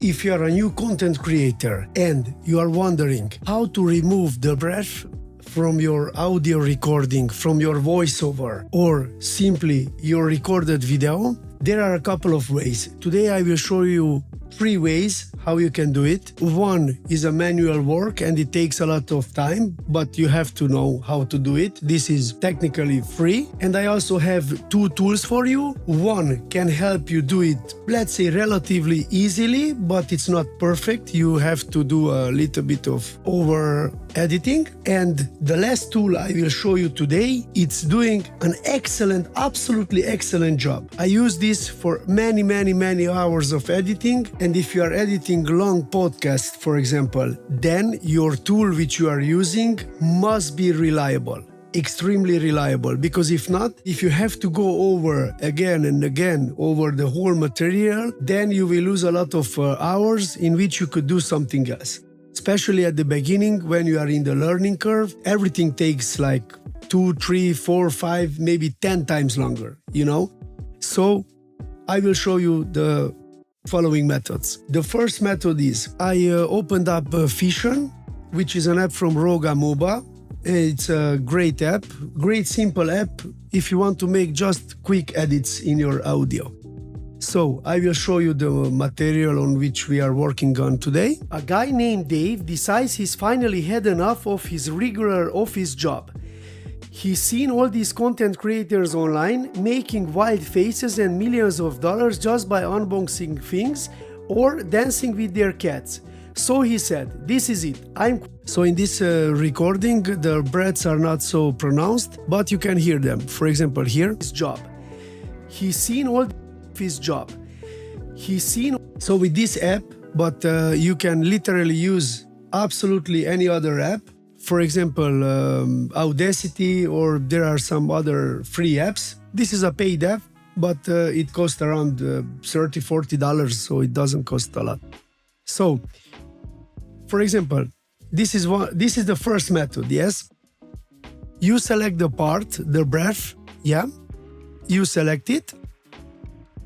If you are a new content creator and you are wondering how to remove the breath from your audio recording, from your voiceover, or simply your recorded video, there are a couple of ways. Today I will show you 3 ways how you can do it. One is a manual work and it takes a lot of time, but you have to know how to do it. This is technically free. And I also have 2 tools for you. One can help you do it, let's say, relatively easily, but it's not perfect. You have to do a little bit of over editing. And the last tool I will show you today, it's doing an excellent, absolutely excellent job. I use this for many hours of editing. And if you are editing long podcasts, for example, then your tool which you are using must be reliable, extremely reliable, because if not, if you have to go over again and again over the whole material, then you will lose a lot of hours in which you could do something else. Especially at the beginning, when you are in the learning curve, everything takes like 2, 3, 4, 5, maybe 10 times longer, So I will show you the following methods. The first method is I opened up FISSION, which is an app from Roga MOBA. It's a great app, great simple app if you want to make just quick edits in your audio. So I will show you the material on which we are working on today. A guy named Dave decides he's finally had enough of his regular office job. He's seen all these content creators online making wild faces and millions of dollars just by unboxing things or dancing with their cats. So he said, this is it. So in this recording, the breaths are not so pronounced, but you can hear them. For example, here, his job. He's seen all his job. So with this app, but you can literally use absolutely any other app. For example, Audacity, or there are some other free apps. This is a paid app, but it costs around $30-40, so it doesn't cost a lot. So, for example, this is the first method, yes? You select the part, the breath, yeah? You select it,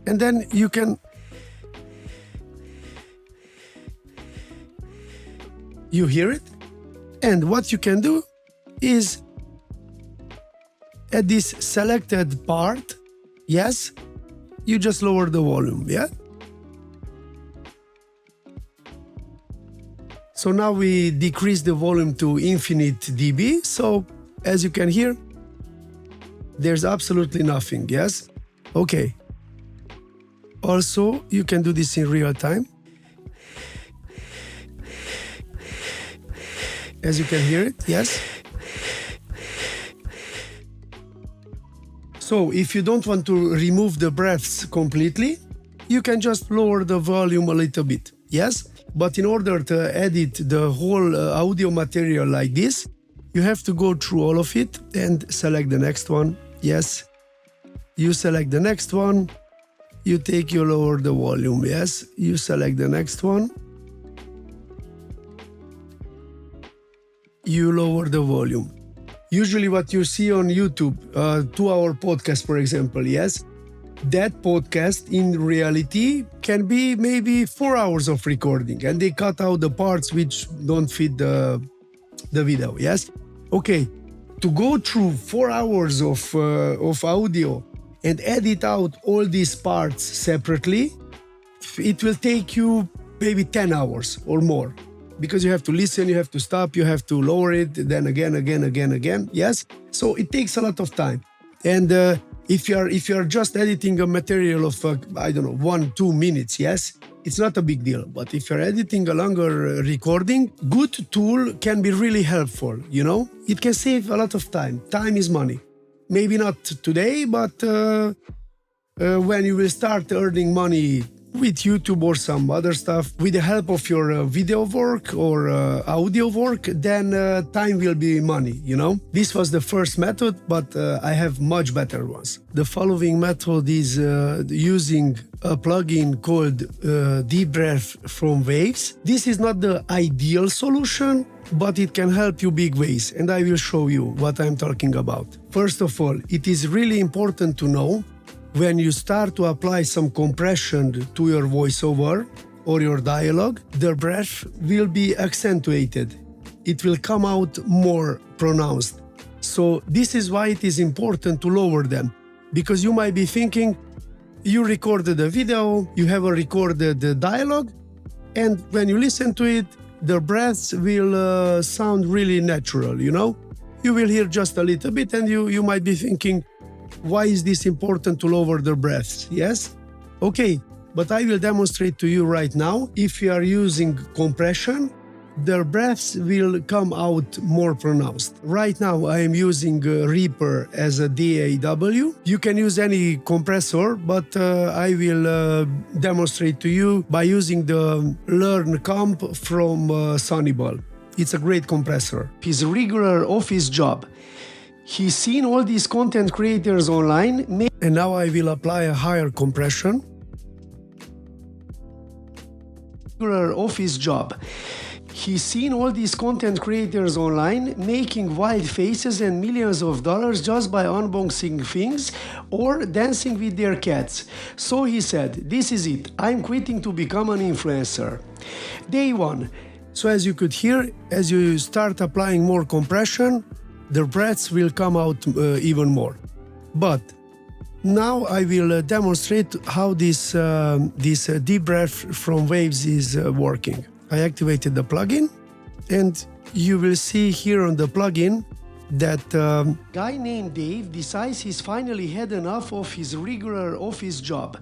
and then you can... You hear it? And what you can do is at this selected part, yes, you just lower the volume, yeah? So now we decrease the volume to infinite dB. So as you can hear, there's absolutely nothing, yes? Okay. Also, you can do this in real time. As you can hear it, yes? So if you don't want to remove the breaths completely, you can just lower the volume a little bit, yes? But in order to edit the whole audio material like this, you have to go through all of it and select the next one, yes? You select the next one, you lower the volume, yes? You select the next one, you lower the volume. Usually what you see on YouTube, 2-hour podcast, for example, yes? That podcast in reality can be maybe 4 hours of recording, and they cut out the parts which don't fit the video, yes? Okay, to go through 4 hours of audio and edit out all these parts separately, it will take you maybe 10 hours or more. Because you have to listen, you have to stop, you have to lower it, then again, yes? So it takes a lot of time. And if you're just editing a material of, 1-2 minutes, yes? It's not a big deal. But if you're editing a longer recording, good tool can be really helpful, It can save a lot of time. Time is money. Maybe not today, but when you will start earning money with YouTube or some other stuff, with the help of your video work or audio work, then time will be money, This was the first method, but I have much better ones. The following method is using a plugin called Debreath from Waves. This is not the ideal solution, but it can help you big ways, and I will show you what I'm talking about. First of all, it is really important to know when you start to apply some compression to your voiceover, or your dialogue, the breath will be accentuated. It will come out more pronounced. So this is why it is important to lower them, because you might be thinking you recorded a video, you have a recorded dialogue, and when you listen to it, the breaths will sound really natural, you know? You will hear just a little bit and you might be thinking, why is this important to lower the breaths? Yes? Okay, but I will demonstrate to you right now. If you are using compression, the breaths will come out more pronounced. Right now I am using Reaper as a DAW. You can use any compressor, but I will demonstrate to you by using the Learn Comp from Sunnyball. It's a great compressor. His regular office job. He's seen all these content creators online, and now I will apply a higher compression. Regular office job. He's seen all these content creators online making wild faces and millions of dollars just by unboxing things or dancing with their cats. So he said, this is it, I'm quitting to become an influencer. Day 1. So as you could hear, as you start applying more compression, the breaths will come out even more. But now I will demonstrate how this deep breath from Waves is working. I activated the plugin, and you will see here on the plugin that guy named Dave decides he's finally had enough of his regular office job.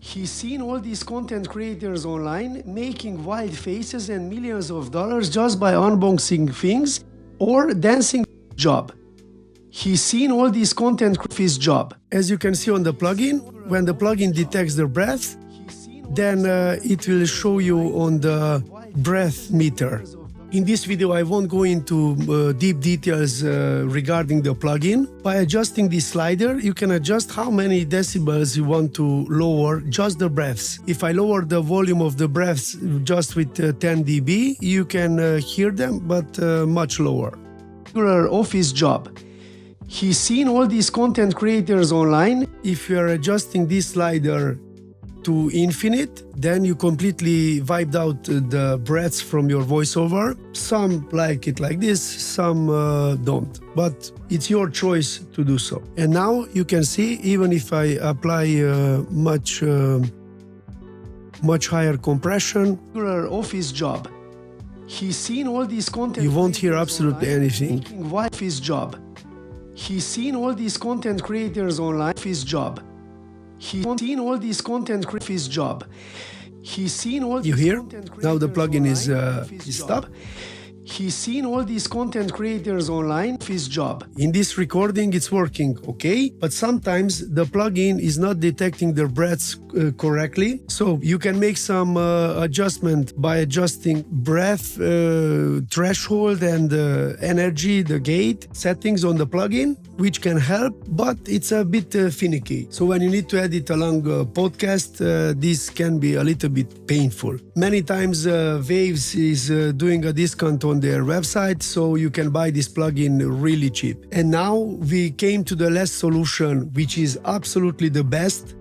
He's seen all these content creators online making wild faces and millions of dollars just by unboxing things or dancing job. He's seen all these content his job. As you can see on the plugin, when the plugin detects the breath, then it will show you on the breath meter. In this video, I won't go into deep details regarding the plugin. By adjusting this slider, you can adjust how many decibels you want to lower just the breaths. If I lower the volume of the breaths just with 10 dB, you can hear them, but much lower. Regular office job. He's seen all these content creators online. If you are adjusting this slider to infinite, then you completely wiped out the breaths from your voiceover. Some like it like this, some don't. But it's your choice to do so. And now you can see, even if I apply much higher compression, regular office job. He's seen all these content. You won't hear absolutely anything. Office job. He's seen all these content creators online. His job. He's seen all these content his job. He's seen all. You hear? Now the plugin is stopped. He's seen all these content creators online. His job. In this recording, it's working okay, but sometimes the plugin is not detecting the breaths correctly. So you can make some adjustment by adjusting breath threshold and energy, the gate settings on the plugin, which can help, but it's a bit finicky. So when you need to edit a long podcast, this can be a little bit painful. Many times Waves is doing a discount on their website, so you can buy this plugin really cheap. And now we came to the last solution, which is absolutely the best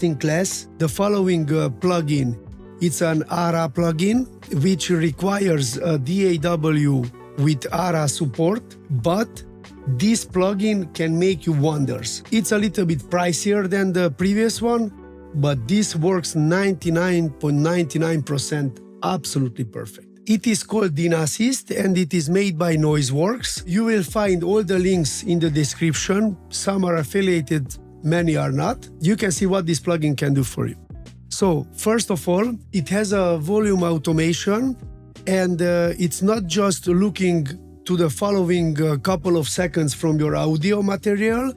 in class. The following plugin, it's an ARA plugin, which requires a DAW with ARA support, but this plugin can make you wonders. It's a little bit pricier than the previous one, but this works 99.99% absolutely perfect. It is called Dynassist and it is made by Noiseworks. You will find all the links in the description. Some are affiliated, many are not. You can see what this plugin can do for you. So, first of all, it has a volume automation, and it's not just looking to the following couple of seconds from your audio material.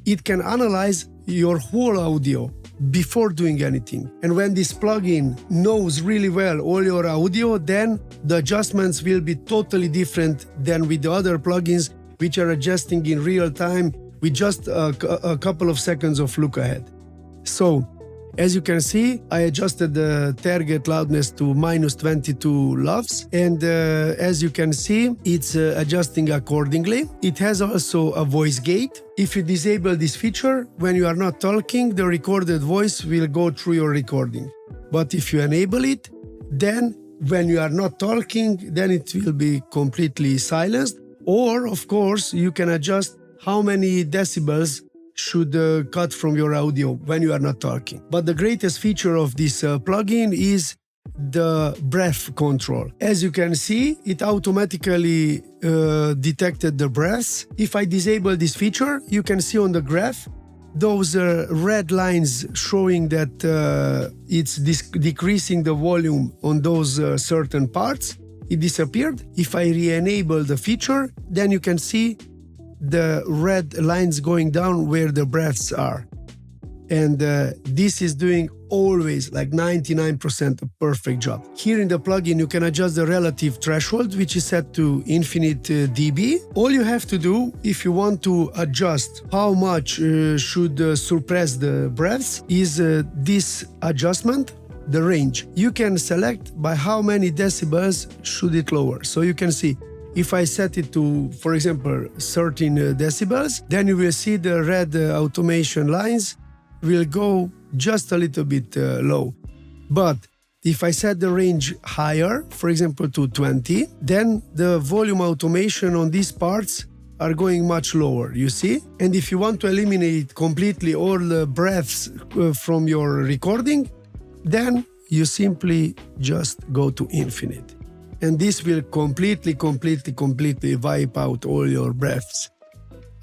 It can analyze your whole audio before doing anything. And when this plugin knows really well all your audio, then the adjustments will be totally different than with the other plugins, which are adjusting in real time with just a couple of seconds of look ahead. So, as you can see, I adjusted the target loudness to -22 LUFS, and as you can see, it's adjusting accordingly. It has also a voice gate. If you disable this feature, when you are not talking, the recorded voice will go through your recording. But if you enable it, then when you are not talking, then it will be completely silenced. Or, of course, you can adjust how many decibels should cut from your audio when you are not talking. But the greatest feature of this plugin is the breath control. As you can see, it automatically detected the breaths. If I disable this feature, you can see on the graph those red lines showing that it's decreasing the volume on those certain parts. It disappeared. If I re-enable the feature, then you can see the red lines going down where the breaths are. And this is doing always like 99% a perfect job. Here in the plugin, you can adjust the relative threshold, which is set to infinite dB. All you have to do, if you want to adjust how much should suppress the breaths, is this adjustment, the range. You can select by how many decibels should it lower. So you can see, if I set it to, for example, 13 decibels, then you will see the red automation lines will go just a little bit low. But if I set the range higher, for example to 20, then the volume automation on these parts are going much lower, you see? And if you want to eliminate completely all the breaths from your recording, then you simply just go to infinite. And this will completely wipe out all your breaths.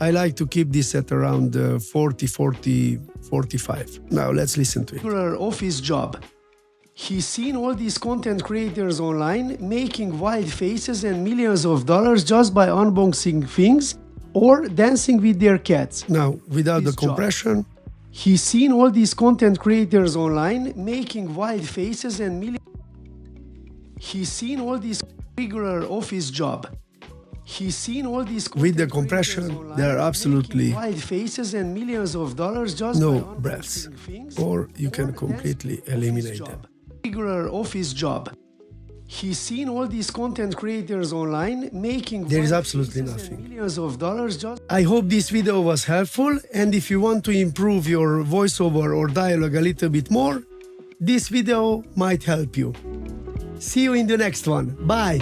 I like to keep this at around 40, 45. Now let's listen to it. Office job. He's seen all these content creators online making wild faces and millions of dollars just by unboxing things or dancing with their cats. Now, without the compression. He's seen all these content creators online making wild faces and millions. He's seen all these regular office job. He's seen all these with the compression, there are absolutely wild faces and millions of dollars just no breaths, or you can completely eliminate them. Regular office job. He's seen all these content creators online making there is absolutely nothing. Millions of dollars just. I hope this video was helpful, and if you want to improve your voiceover or dialogue a little bit more, this video might help you. See you in the next one. Bye!